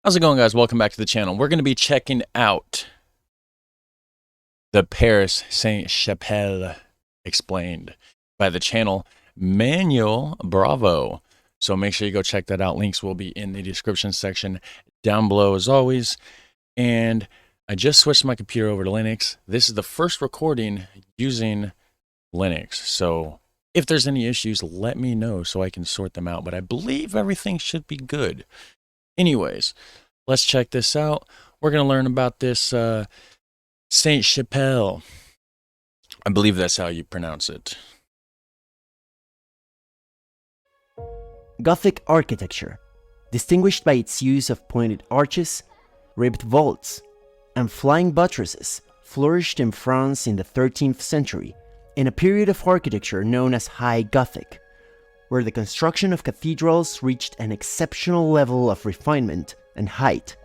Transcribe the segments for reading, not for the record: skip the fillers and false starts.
How's it going, guys? Welcome back to the channel. We're going to be checking out the Paris Sainte Chapelle explained by the channel Manuel Bravo. So make sure you go check that out. Links will be in the description section down below as always. And I just switched my computer over to Linux. This is the first recording using Linux. So if there's any issues, let me know so I can sort them out. But I believe everything should be good. Anyways, let's check this out. We're going to learn about this Sainte Chapelle. I believe that's how you pronounce it. Gothic architecture, distinguished by its use of pointed arches, ribbed vaults, and flying buttresses, flourished in France in the 13th century in a period of architecture known as High Gothic, where the construction of cathedrals reached an exceptional level of refinement and height.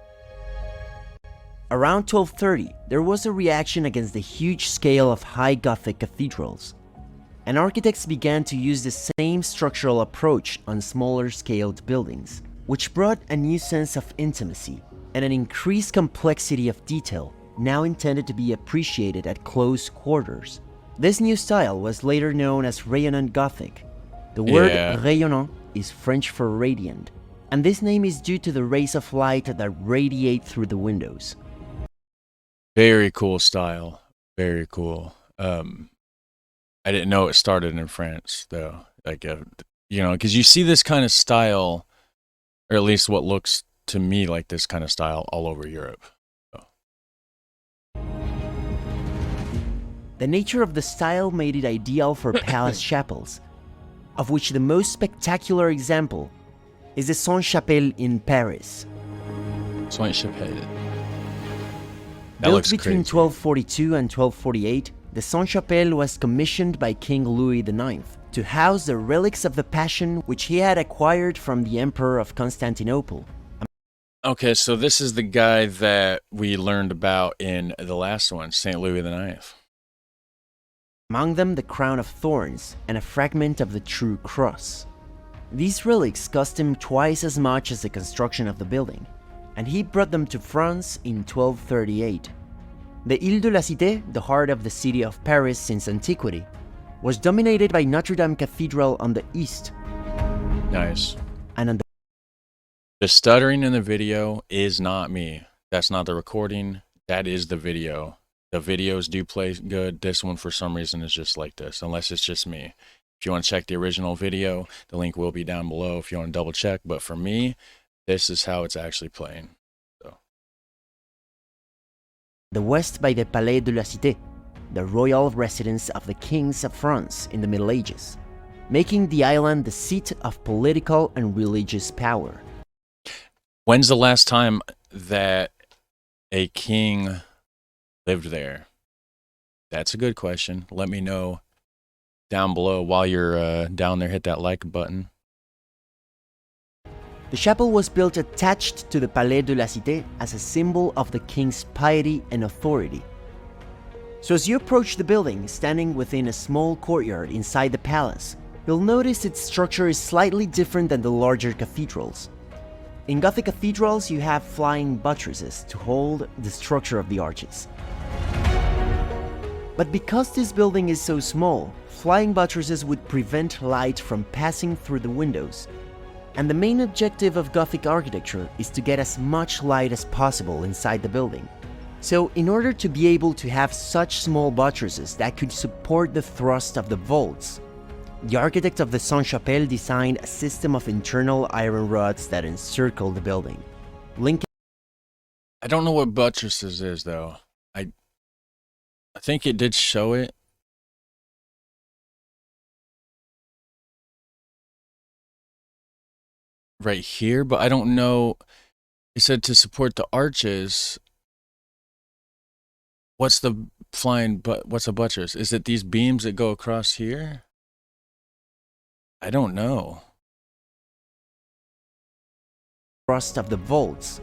Around 1230, there was a reaction against the huge scale of High Gothic cathedrals, and architects began to use the same structural approach on smaller scaled buildings, which brought a new sense of intimacy and an increased complexity of detail now intended to be appreciated at close quarters. This new style was later known as Rayonnant Gothic. The word Rayonnant is French for radiant, and this name is due to the rays of light that radiate through the windows. Very cool style. Very cool. I didn't know it started in France, though. Like, you know, because you see this kind of style, or at least what looks to me like this kind of style, all over Europe. So. The nature of the style made it ideal for palace chapels, of which the most spectacular example is the Sainte Chapelle in Paris. Sainte Chapelle. Built between 1242 and 1248, the Sainte Chapelle was commissioned by King Louis IX to house the relics of the Passion which he had acquired from the Emperor of Constantinople. Okay, so this is the guy that we learned about in the last one, St. Louis IX. Among them the crown of thorns and a fragment of the true cross. These relics cost him twice as much as the construction of the building, and he brought them to France in 1238. The Ile de la Cité, the heart of the city of Paris since antiquity, was dominated by Notre Dame Cathedral on the east. Nice. And on the stuttering in the video is not me. That's not the recording. That is the video. The videos do play good. This one, for some reason, is just like this, unless it's just me. If you want to check the original video, the link will be down below if you want to double check. But for me, this is how it's actually playing. So. The west by the Palais de la Cité, the royal residence of the kings of France in the Middle Ages, making the island the seat of political and religious power. When's the last time that a king lived there? That's a good question. Let me know down below. While you're down there, hit that like button. The chapel was built attached to the Palais de la Cité as a symbol of the king's piety and authority. So as you approach the building, standing within a small courtyard inside the palace, you'll notice its structure is slightly different than the larger cathedrals. In Gothic cathedrals, you have flying buttresses to hold the structure of the arches. But because this building is so small, flying buttresses would prevent light from passing through the windows. And the main objective of Gothic architecture is to get as much light as possible inside the building. So in order to be able to have such small buttresses that could support the thrust of the vaults, the architect of the Sainte Chapelle designed a system of internal iron rods that encircle the building. I don't know what buttresses is, though. I think it did show it. Right here, but I don't know. It said to support the arches. What's the what's a buttress? Is it these beams that go across here? I don't know. Thrust of the vaults.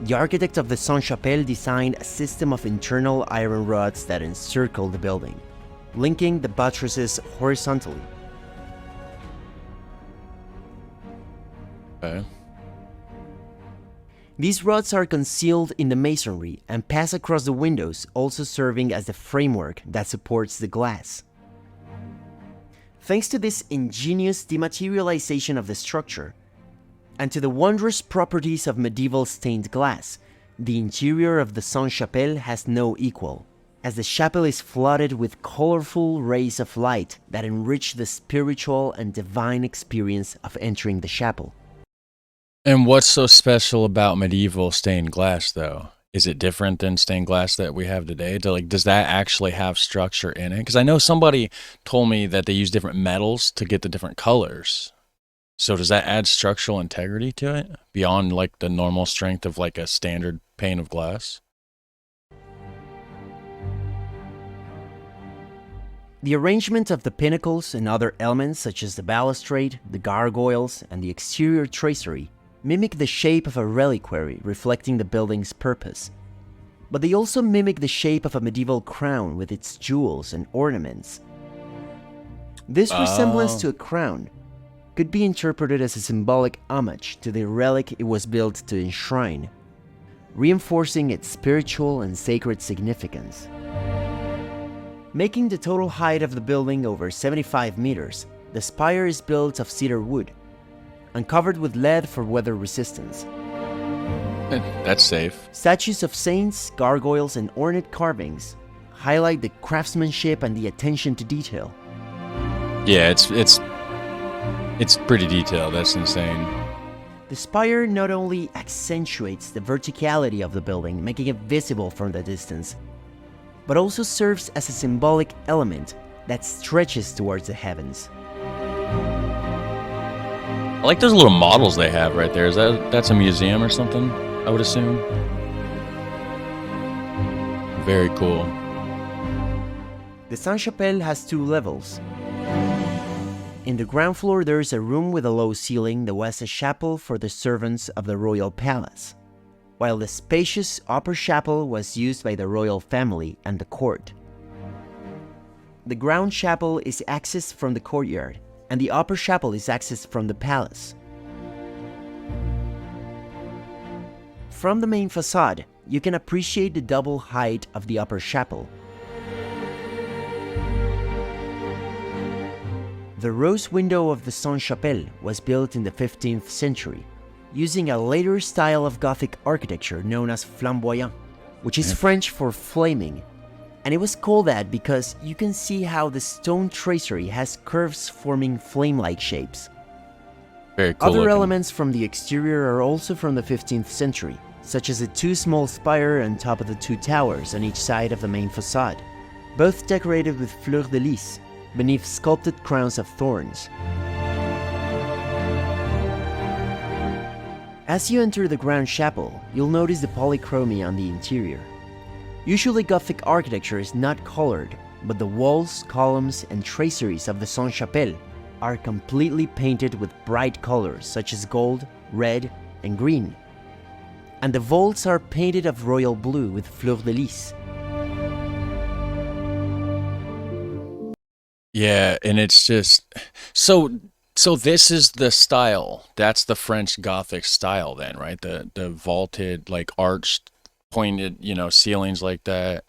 The architect of the Sainte Chapelle designed a system of internal iron rods that encircle the building, linking the buttresses horizontally. Okay. These rods are concealed in the masonry and pass across the windows, also serving as the framework that supports the glass. Thanks to this ingenious dematerialization of the structure, and to the wondrous properties of medieval stained glass, the interior of the Sainte Chapelle has no equal, as the chapel is flooded with colorful rays of light that enrich the spiritual and divine experience of entering the chapel. And what's so special about medieval stained glass, though? Is it different than stained glass that we have today? Does that actually have structure in it? Because I know somebody told me that they use different metals to get the different colors. So does that add structural integrity to it beyond like the normal strength of like a standard pane of glass? The arrangement of the pinnacles and other elements such as the balustrade, the gargoyles, and the exterior tracery mimic the shape of a reliquary reflecting the building's purpose. But they also mimic the shape of a medieval crown with its jewels and ornaments. This resemblance to a crown could be interpreted as a symbolic homage to the relic it was built to enshrine, reinforcing its spiritual and sacred significance. Making the total height of the building over 75 meters, the spire is built of cedar wood and covered with lead for weather resistance. That's safe. Statues of saints, gargoyles, and ornate carvings highlight the craftsmanship and the attention to detail. Yeah, it's pretty detailed. That's insane. The spire not only accentuates the verticality of the building, making it visible from the distance, but also serves as a symbolic element that stretches towards the heavens. I like those little models they have right there. That's a museum or something, I would assume. Very cool. The Sainte Chapelle has 2 levels. In the ground floor, there is a room with a low ceiling that was a chapel for the servants of the royal palace, while the spacious upper chapel was used by the royal family and the court. The ground chapel is accessed from the courtyard, and the upper chapel is accessed from the palace. From the main facade, you can appreciate the double height of the upper chapel. The rose window of the Sainte Chapelle was built in the 15th century, using a later style of Gothic architecture known as flamboyant, which is French for flaming. And it was called that because you can see how the stone tracery has curves forming flame-like shapes. Very cool Other looking. elements from the exterior are also from the 15th century, such as the 2 small spire on top of the 2 towers on each side of the main facade, both decorated with fleurs de lis beneath sculpted crowns of thorns. As you enter the ground chapel, you'll notice the polychromy on the interior. Usually Gothic architecture is not colored, but the walls, columns, and traceries of the Sainte Chapelle are completely painted with bright colors such as gold, red, and green. And the vaults are painted of royal blue with fleurs de lis. Yeah, and it's just so this is the style. That's the French Gothic style then, right? The vaulted, like arched, pointed, ceilings like that.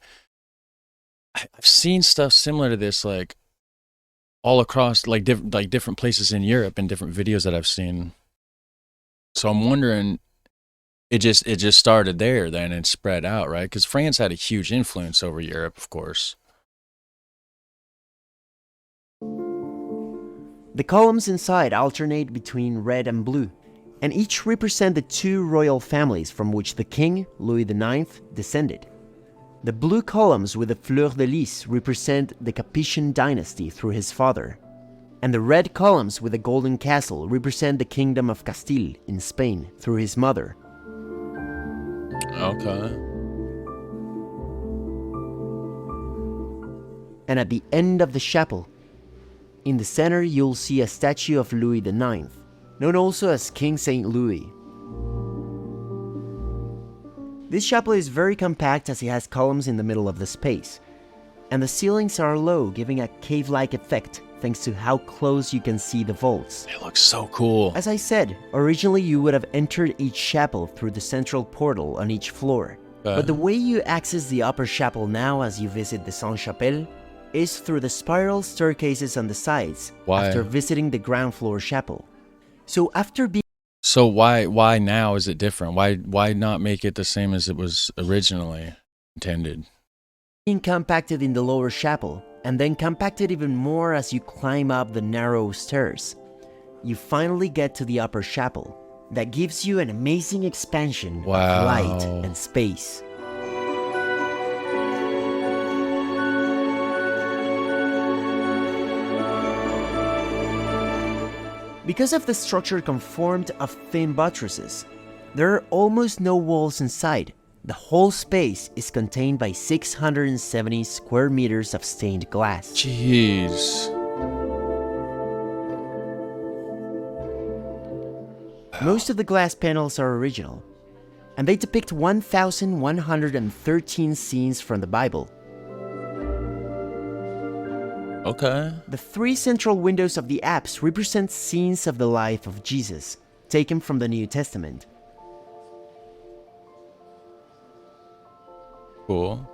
I've seen stuff similar to this like all across like different places in Europe and different videos that I've seen. So I'm wondering, it just started there then and spread out, right? Because France had a huge influence over Europe, of course. The columns inside alternate between red and blue, and each represent the 2 royal families from which the king, Louis IX, descended. The blue columns with the fleurs de lis represent the Capetian dynasty through his father, and the red columns with the golden castle represent the kingdom of Castile in Spain through his mother. Okay. And at the end of the chapel, in the center you'll see a statue of Louis IX, known also as King Saint Louis. This chapel is very compact as it has columns in the middle of the space, and the ceilings are low, giving a cave-like effect thanks to how close you can see the vaults. It looks so cool. As I said, originally you would have entered each chapel through the central portal on each floor. But the way you access the upper chapel now as you visit the Sainte Chapelle is through the spiral staircases on the sides. Why? After visiting the ground floor chapel. So after being why now is it different? Why not make it the same as it was originally intended? compacted in the lower chapel, and then compacted even more as you climb up the narrow stairs, you finally get to the upper chapel that gives you an amazing expansion of light and space. Because of the structure conformed of thin buttresses, there are almost no walls inside. The whole space is contained by 670 square meters of stained glass. Jeez. Most of the glass panels are original, and they depict 1,113 scenes from the Bible. Okay. The three central windows of the apse represent scenes of the life of Jesus, taken from the New Testament. Cool.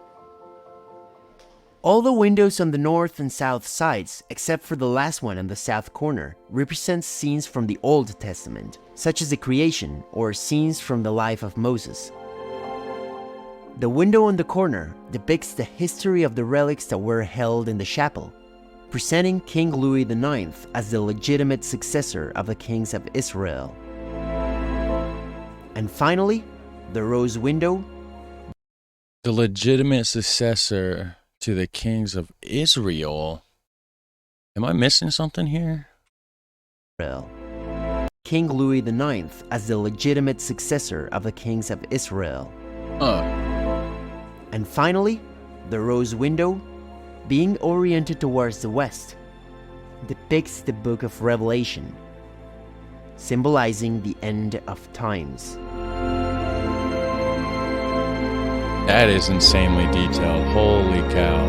All the windows on the north and south sides, except for the last one on the south corner, represent scenes from the Old Testament, such as the creation or scenes from the life of Moses. The window on the corner depicts the history of the relics that were held in the chapel, presenting King Louis IX as the legitimate successor of the kings of Israel. And finally, the rose window, The legitimate successor to the kings of Israel. Am I missing something here? King Louis IX as the legitimate successor of the kings of Israel. And finally, the rose window, being oriented towards the west, depicts the book of Revelation, symbolizing the end of times. That is insanely detailed. Holy cow.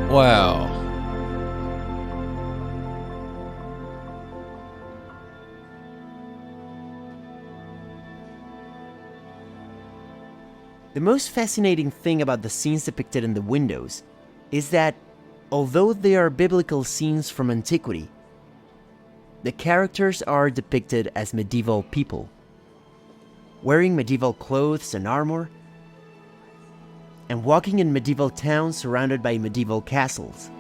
Wow. The most fascinating thing about the scenes depicted in the windows is that, although they are biblical scenes from antiquity, the characters are depicted as medieval people, wearing medieval clothes and armor, and walking in medieval towns surrounded by medieval castles.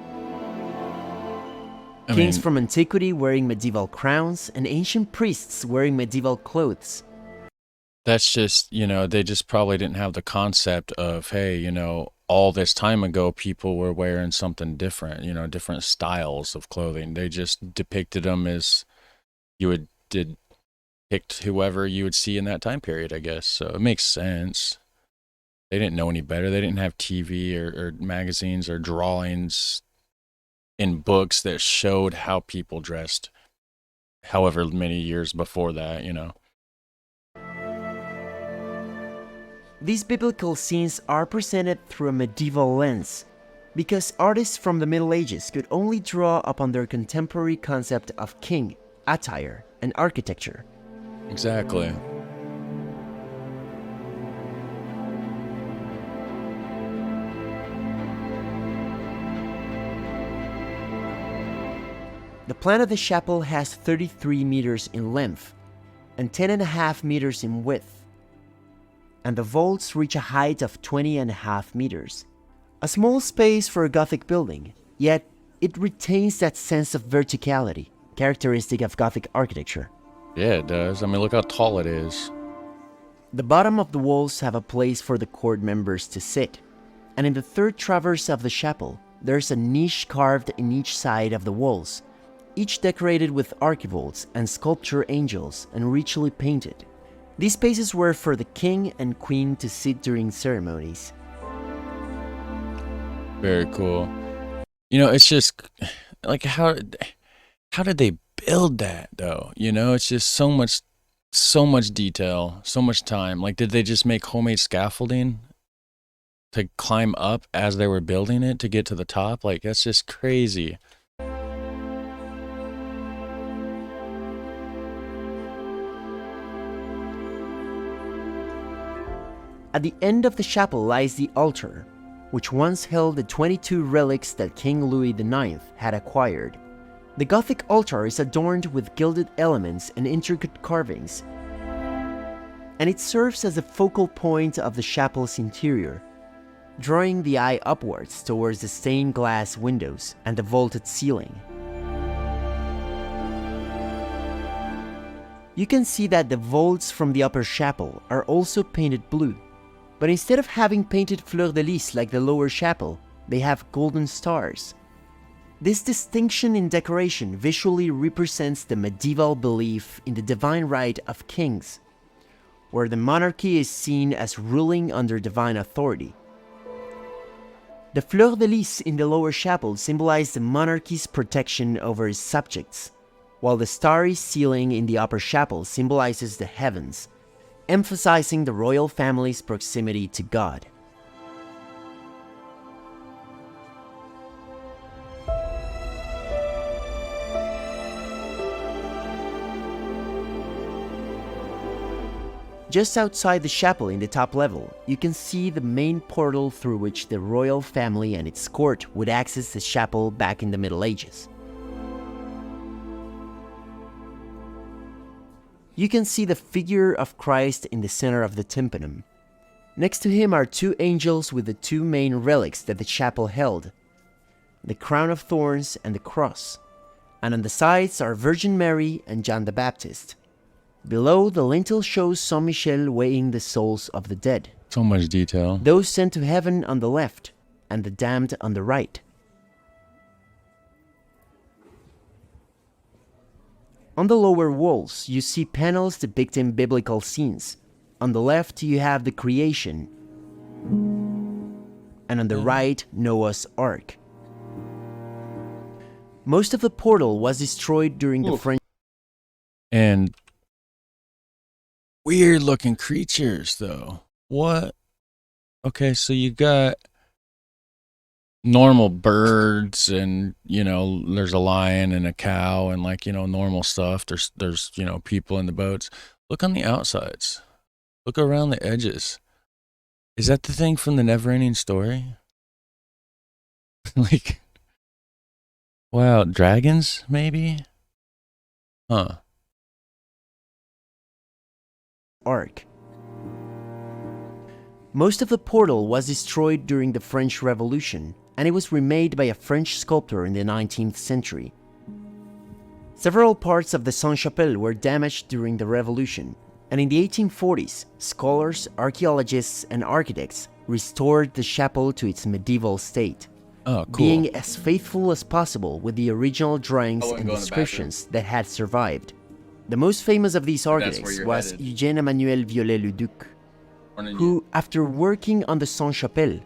Kings from antiquity wearing medieval crowns, and ancient priests wearing medieval clothes. That's just, they just probably didn't have the concept of, hey, all this time ago, people were wearing something different, different styles of clothing. They just depicted them as you would depict whoever you would see in that time period, I guess. So it makes sense. They didn't know any better. They didn't have TV or magazines or drawings in books that showed how people dressed however many years before that, These biblical scenes are presented through a medieval lens because artists from the Middle Ages could only draw upon their contemporary concept of king, attire, and architecture. Exactly. The plan of the chapel has 33 meters in length and 10.5 meters in width, and the vaults reach a height of 20.5 meters. A small space for a Gothic building, yet it retains that sense of verticality, characteristic of Gothic architecture. Yeah, it does. I mean, look how tall it is. The bottom of the walls have a place for the court members to sit, and in the third traverse of the chapel, there's a niche carved in each side of the walls, each decorated with archivolts and sculpture angels and richly painted. These spaces were for the king and queen to sit during ceremonies. Very cool. It's just like how did they build that though? It's just so much detail, so much time. Like, did they just make homemade scaffolding to climb up as they were building it to get to the top. Like, that's just crazy. At the end of the chapel lies the altar, which once held the 22 relics that King Louis IX had acquired. The Gothic altar is adorned with gilded elements and intricate carvings, and it serves as a focal point of the chapel's interior, drawing the eye upwards towards the stained glass windows and the vaulted ceiling. You can see that the vaults from the upper chapel are also painted blue, but instead of having painted fleurs-de-lis like the lower chapel, they have golden stars. This distinction in decoration visually represents the medieval belief in the divine right of kings, where the monarchy is seen as ruling under divine authority. The fleurs-de-lis in the lower chapel symbolize the monarchy's protection over its subjects, while the starry ceiling in the upper chapel symbolizes the heavens, emphasizing the royal family's proximity to God. Just outside the chapel in the top level, you can see the main portal through which the royal family and its court would access the chapel back in the Middle Ages. You can see the figure of Christ in the center of the tympanum. Next to him are two angels with the two main relics that the chapel held, the crown of thorns and the cross, and on the sides are Virgin Mary and John the Baptist. Below, the lintel shows Saint Michel weighing the souls of the dead. So much detail. Those sent to heaven on the left, and the damned on the right. On the lower walls, you see panels depicting biblical scenes. On the left, you have the creation, and on the right, Noah's Ark. Most of the portal was destroyed during the French... And weird looking creatures, though. What? Okay, so you got normal birds and, there's a lion and a cow and normal stuff. There's people in the boats. Look on the outsides. Look around the edges. Is that the thing from the Neverending Story? Wow, dragons maybe? Huh. Ark. Most of the portal was destroyed during the French Revolution, and it was remade by a French sculptor in the 19th century. Several parts of the Sainte Chapelle were damaged during the Revolution, and in the 1840s, scholars, archaeologists, and architects restored the chapel to its medieval state, being as faithful as possible with the original drawings and descriptions that had survived. The most famous of these architects was Eugène Emmanuel Viollet-le-Duc, who, after working on the Sainte Chapelle,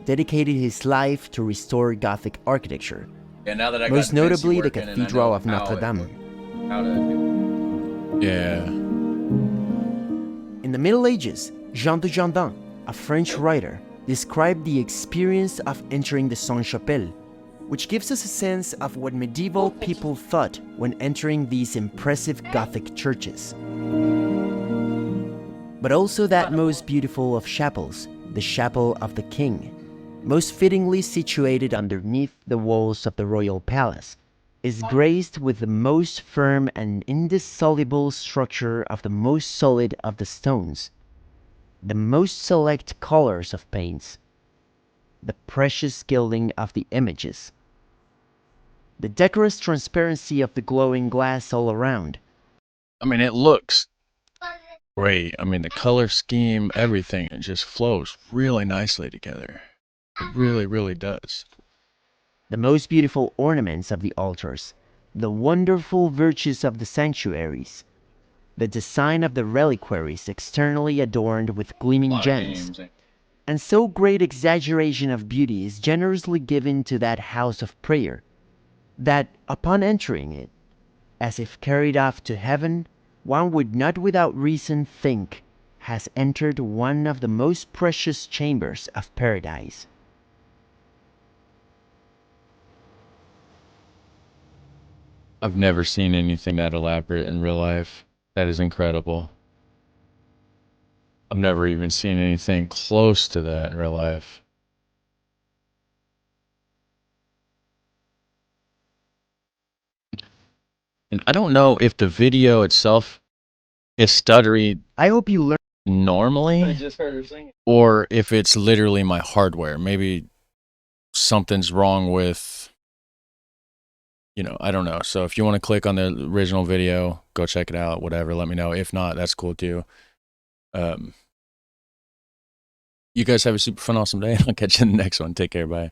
dedicated his life to restore Gothic architecture, most notably the Cathedral of Notre Dame. Yeah. In the Middle Ages, Jean de Jandin, a French writer, described the experience of entering the Sainte Chapelle, which gives us a sense of what medieval people thought when entering these impressive Gothic churches. But also that most beautiful of chapels, the Chapel of the King, most fittingly situated underneath the walls of the royal palace, is graced with the most firm and indissoluble structure of the most solid of the stones, the most select colors of paints, the precious gilding of the images, the decorous transparency of the glowing glass all around. I mean, it looks great. I mean, the color scheme, everything, it just flows really nicely together. It really, really does. The most beautiful ornaments of the altars, the wonderful virtues of the sanctuaries, the design of the reliquaries externally adorned with gleaming gems, and so great exaggeration of beauty is generously given to that house of prayer, that upon entering it, as if carried off to heaven, one would not without reason think has entered one of the most precious chambers of paradise. I've never seen anything that elaborate in real life. That is incredible. I've never even seen anything close to that in real life. And I don't know if the video itself is stuttery I hope you learned. normally, I just heard her singing. or if it's literally my hardware. Maybe something's wrong with, I don't know. So if you want to click on the original video, go check it out, whatever, let me know. If not, that's cool too. You guys have a super fun, awesome day. I'll catch you in the next one. Take care. Bye.